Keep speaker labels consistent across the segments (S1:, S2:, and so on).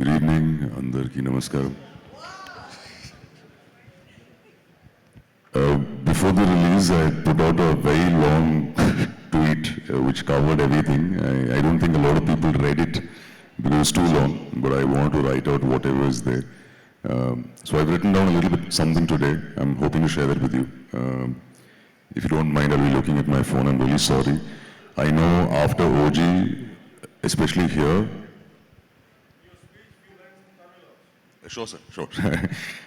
S1: Good evening, Andarki Namaskaram. Before the release, I put out a very long tweet which covered everything. I don't think a lot of people read it because it's too long, but I want to write out whatever is there. So I've written down a little bit something today. I'm hoping to share that with you. If you don't mind, I'll be looking at my phone. I'm really sorry. I know after OG, especially here. Sure, sir, sure.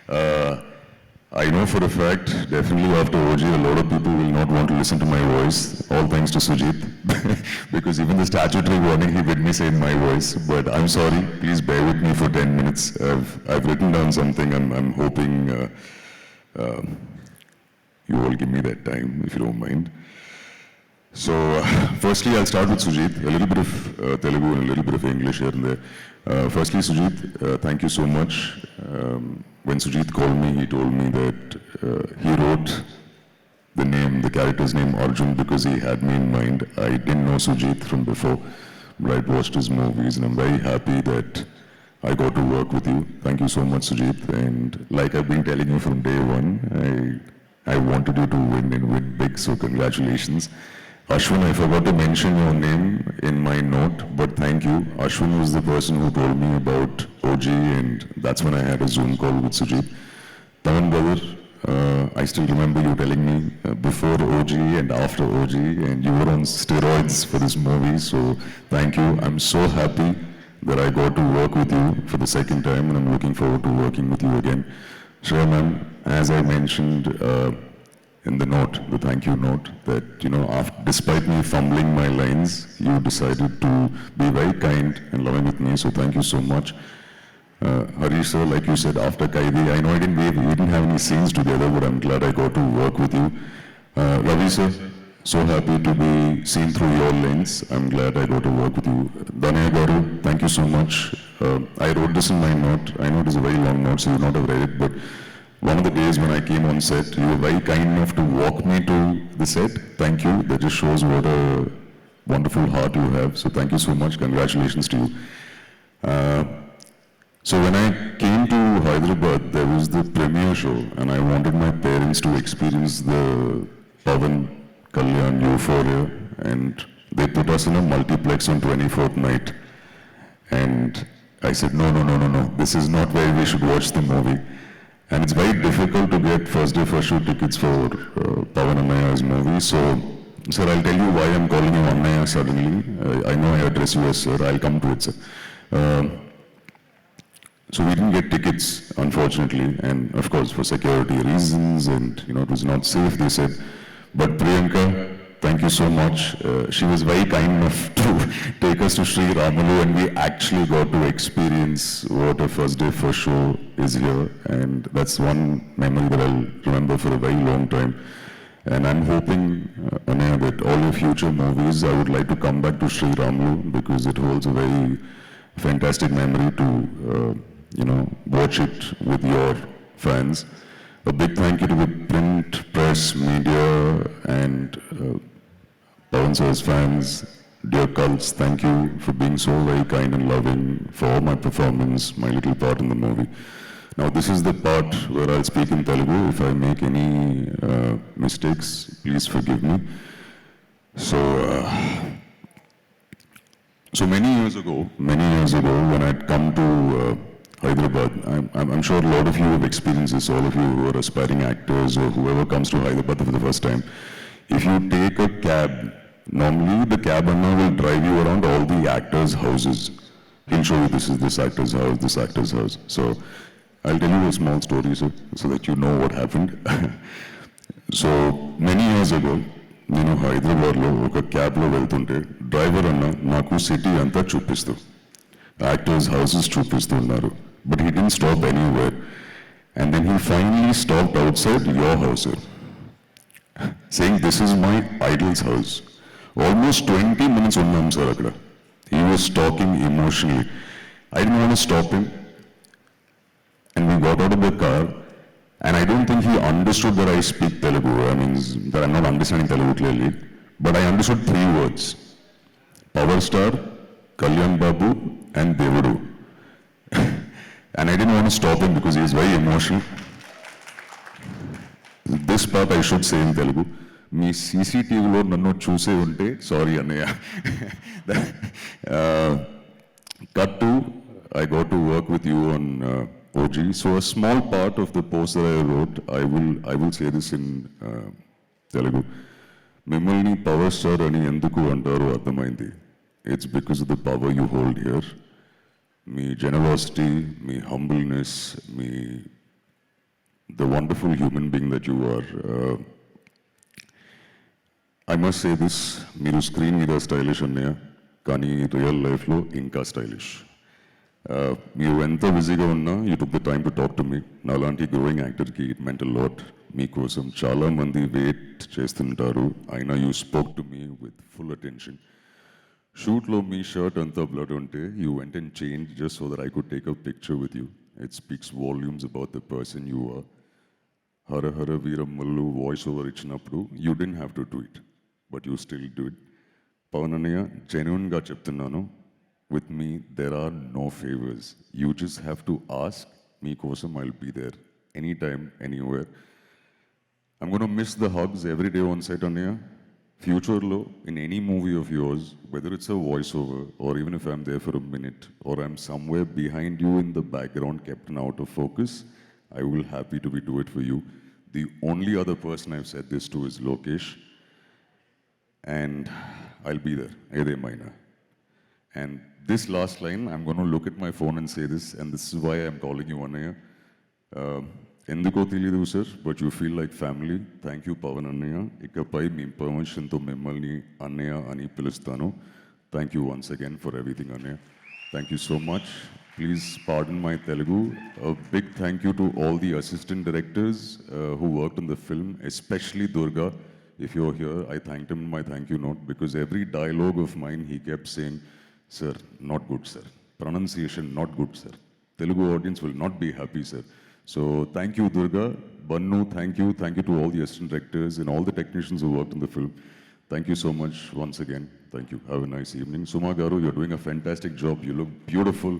S1: I know for a fact, definitely after OG, a lot of people will not want to listen to my voice, all thanks to Sujit, because even the statutory warning, he made me say in my voice, but I'm sorry, please bear with me for 10 minutes. I've written down something, I'm hoping you all give me that time, if you don't mind. So, firstly, I'll start with Sujit, a little bit of Telugu and a little bit of English here and there. Firstly, Sujit, thank you so much. When Sujit called me, he told me that he wrote the character's name Arjun because he had me in mind. I didn't know Sujit from before, but I'd watched his movies and I'm very happy that I got to work with you. Thank you so much, Sujit. And like I've been telling you from day one, I wanted you to win and win big, so congratulations. Ashwin, I forgot to mention your name in my note, but thank you. Ashwin was the person who told me about OG, and that's when I had a Zoom call with Sujit. Taman brother, I still remember you telling me before OG and after OG, and you were on steroids for this movie, so thank you. I'm so happy that I got to work with you for the second time, and I'm looking forward to working with you again. Shreya ma'am, as I mentioned, in the note, the thank you note, that, despite me fumbling my lines, you decided to be very kind and loving with me, so thank you so much. Harish sir, like you said, after Kaidi, I know we didn't have any scenes together, but I'm glad I got to work with you. Ravi sir, so happy to be seen through your lens. I'm glad I got to work with you. Danaya Garu, thank you so much. I wrote this in my note. I know it is a very long note, so you not have read it, but one of the days when I came on set, you were very kind enough to walk me to the set. Thank you. That just shows what a wonderful heart you have. So thank you so much. Congratulations to you. So when I came to Hyderabad, there was the premiere show, and I wanted my parents to experience the Pavan Kalyan Euphoria, and they put us in a multiplex on 24th night. And I said, no. This is not where we should watch the movie. And it's very difficult to get first day first show tickets for Pavan Annaya's movie. So, sir, I'll tell you why I'm calling you Annaya suddenly. I know I address you as sir. I'll come to it, sir. So we didn't get tickets, unfortunately, and of course for security reasons, and it was not safe, they said. But Priyanka, thank you so much. She was very kind enough to take us to Sri Ramalu, and we actually got to experience what a first day first show is here, and that's one memory that I'll remember for a very long time. And I'm hoping, Anaya, that all your future movies, I would like to come back to Sri Ramalu because it holds a very fantastic memory to, watch it with your fans. A big thank you to the print, press, media, and Pavan sir's fans. Dear cults, thank you for being so very kind and loving for all my performance, my little part in the movie. Now this is the part where I'll speak in Telugu. If I make any mistakes, please forgive me. So many years ago, when I'd come to Hyderabad, I'm sure a lot of you have experienced this, all of you who are aspiring actors or whoever comes to Hyderabad for the first time. If you take a cab, normally the cab owner will drive you around all the actors' houses. He'll show you this is this actor's house, this actor's house. So I'll tell you a small story so that you know what happened. So many years ago, హైదరాబాద్లో ఒక క్యాబ్లో వెళ్తుంటే driver అన్న నాకు city అంతా చూపిస్తూ actors houses చూపిస్తున్నారు. But he didn't stop anywhere. And then he finally stopped outside your house, sir, saying, this is my idol's house. Almost 20 minutes unnam sir akkada. He was talking emotionally. I didn't want to stop him. And we got out of the car, and I don't think he understood that I speak Telugu. I mean, that I'm not understanding Telugu clearly. But I understood 3 words. Power star, Kalyan Babu, and Devudu. And I didn't want to stop him because he was very emotional. This part I should say in Telugu. మీ సీసీటీవీలో నన్ను చూసే ఉంటే sorry అన్నయ్య. Cut to, I got to work with you on OG. So a small part of the post that I wrote, I will say this in Telugu. మిమ్మల్ని power star అని ఎందుకు అంటారో అర్థమైంది. It's because of the power you hold here. Me generosity, me humbleness, the wonderful human being that you are. I must say this, మీరు screen మీద stylish అన్నయ్య, కానీ real లైఫ్లో ఇంకా స్టైలిష్. మీరు ఎంత బిజీగా ఉన్నా you took the time to talk to me. నాలాంటి గ్రోయింగ్ యాక్టర్కి ఇట్ మెంట్ అ లాట్. మీకోసం చాలామంది వెయిట్ చేస్తుంటారు, అయినా you spoke to me with full attention. షూట్లో మీ షర్ట్ అంతా బ్లడ్ ఉంటే you went and change just so that I could take a picture with you. It speaks volumes about the person you are. Hara Hara Veeramallu voice over ఇచ్చినప్పుడు you didn't have to do it, but you still do it. Pawan అన్నయ్య, జెన్యూన్గా చెప్తున్నాను, with me there are no favors. You just have to ask. మీకోసం I'll be there anytime, anywhere. I'm going to miss the hugs every day on set అన్నయ్య. ఫ్యూచర్లో in any movie of yours, whether it's a voiceover or even if I'm there for a minute or I'm somewhere behind you in the background kept out of focus, I will happy to do it for you. The only other person I've said this to is Lokesh, and I'll be there ఏదేమైనా. And this last line, I'm going to look at my phone and say this, and this is why I'm calling you Annaya. ఎందుకో తెలీదు sir, but you feel like family. Thank you Pawan అన్నయ్య. ఇకపై మీ పర్మిషన్తో మిమ్మల్ని అన్నయ్య అని పిలుస్తాను. Thank you once again for everything అన్నయ్య. Thank you so much. Please pardon my Telugu. A big thank you to all the assistant directors who worked on the film, especially Durga. If you're here, I thanked him in my thank you note because every dialogue of mine he kept saying, "Sir, not good, sir. Pronunciation, not good, sir. Telugu audience will not be happy, sir." So thank you, Durga. Bannu, thank you. Thank you to all the assistant directors and all the technicians who worked on the film. Thank you so much once again. Thank you. Have a nice evening. Suma Garu, you're doing a fantastic job. You look beautiful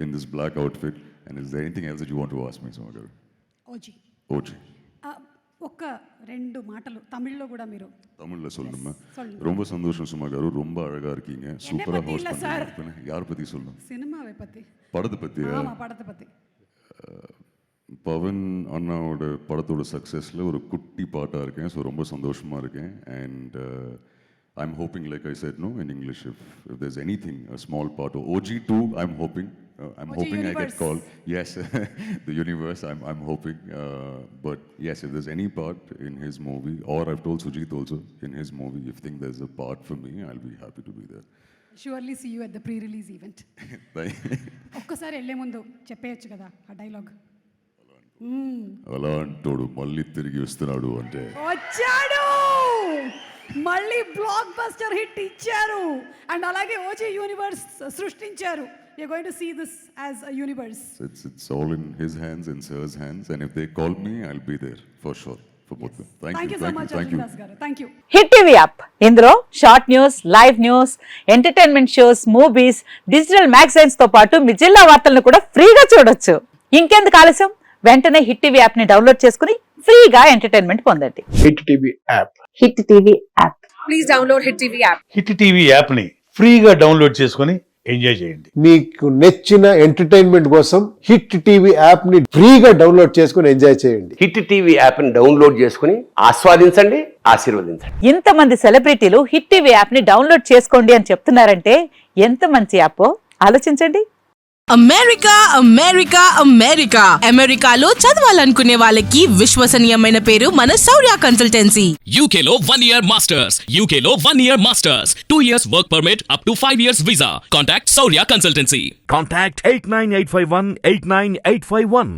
S1: in this black outfit. And is there anything else that you want to ask me, Suma Garu?
S2: OG
S1: OG.
S2: ఒక్క రెండు మాటలు తమిళ్లో కూడా మీరు
S1: தமிழ்ல சொல்லணுமா?
S2: சொல்லுங்க.
S1: ரொம்ப சந்தோஷம் சுமா காரு, ரொம்ப அழகா இருக்கீங்க, சூப்பரா
S2: பத்தி இல்ல
S1: ஹோஸ்ட்
S2: சார்.
S1: பண்ணீங்க. யார பத்தி சொல்லணும்?
S2: சினிமாவை பத்தி.
S1: படத்தை பத்தியா?
S2: ஆமா, படத்தை பத்தி.
S1: பவன் அண்ணாவோட படத்தோட சக்ஸஸில் ஒரு குட்டி பாட்டாக இருக்கேன். ஸோ ரொம்ப சந்தோஷமாக இருக்கேன். And I'm hoping like I said no in English if there's any thing a small part OG2 I'm hoping I get called. Yes, the universe, I'm hoping. But yes, if there's any part in his movie, or I've told Sujit also, in his movie, if you think there's a part for me, I'll be happy to be there.
S2: Surely see you at the pre-release event. ఒక్కసారి వెళ్ళే ముందు చెప్పేయచ్చు కదా ఆ dialogue.
S1: అలా అంటాడు మళ్ళీ తిరిగి వస్తున్నాడు అంటే
S2: వచ్చాడు, మళ్ళీ బ్లాక్ బస్టర్ హిట్ ఇచ్చారు, అండ్ అలాగే ఓజీ యూనివర్స్ సృష్టించారు. You're going to see this as a universe.
S1: It's all in his hands and Sir's hands, and if they call me, I'll be there for sure for both of them.
S2: Thank you so much, Arjun garu. Thank you.
S3: Hit TV app, ఇందులో short news, live news, entertainment shows, movies, digital magazines తో పాటు మీ జిల్లా వార్తలను కూడా ఫ్రీగా చూడొచ్చు. ఇంకెందుకు ఆలస్యం, వెంటనే హిట్ టీవీ యాప్ ని డౌన్లోడ్ చేసుకుని ఫ్రీగా ఎంటర్టైన్మెంట్ పొందండి.
S4: Hit TV app.
S3: Hit TV app.
S5: Please download hit TV app.
S4: Hit TV app ని ఫ్రీగా డౌన్లోడ్ చేసుకొని ఎంజాయ్ చేయండి.
S6: మీకు నచ్చిన ఎంటర్టైన్మెంట్ కోసం హిట్ టీవీ యాప్ ని ఫ్రీగా డౌన్లోడ్ చేసుకుని ఎంజాయ్ చేయండి.
S7: హిట్ టీవీ యాప్ ని డౌన్లోడ్ చేసుకుని ఆస్వాదించండి, ఆశీర్వదించండి.
S3: ఇంతమంది సెలబ్రిటీలు హిట్ టీవీ యాప్ ని డౌన్లోడ్ చేసుకోండి అని చెప్తున్నారంటే ఎంత మంచి యాప్ ఆలోచించండి.
S5: అమెరికా అమెరికా అమెరికా అమెరికాలో చదవాలనుకునే వాళ్ళకి విశ్వసనీయమైన పేరు మన శౌర్య కన్సల్టెన్సీ.
S8: UK లో 1 year masters, UK లో 1 year masters, 2 years work permit up to 5 years visa. Contact Saurya Consultancy.
S9: Contact 89851 89851.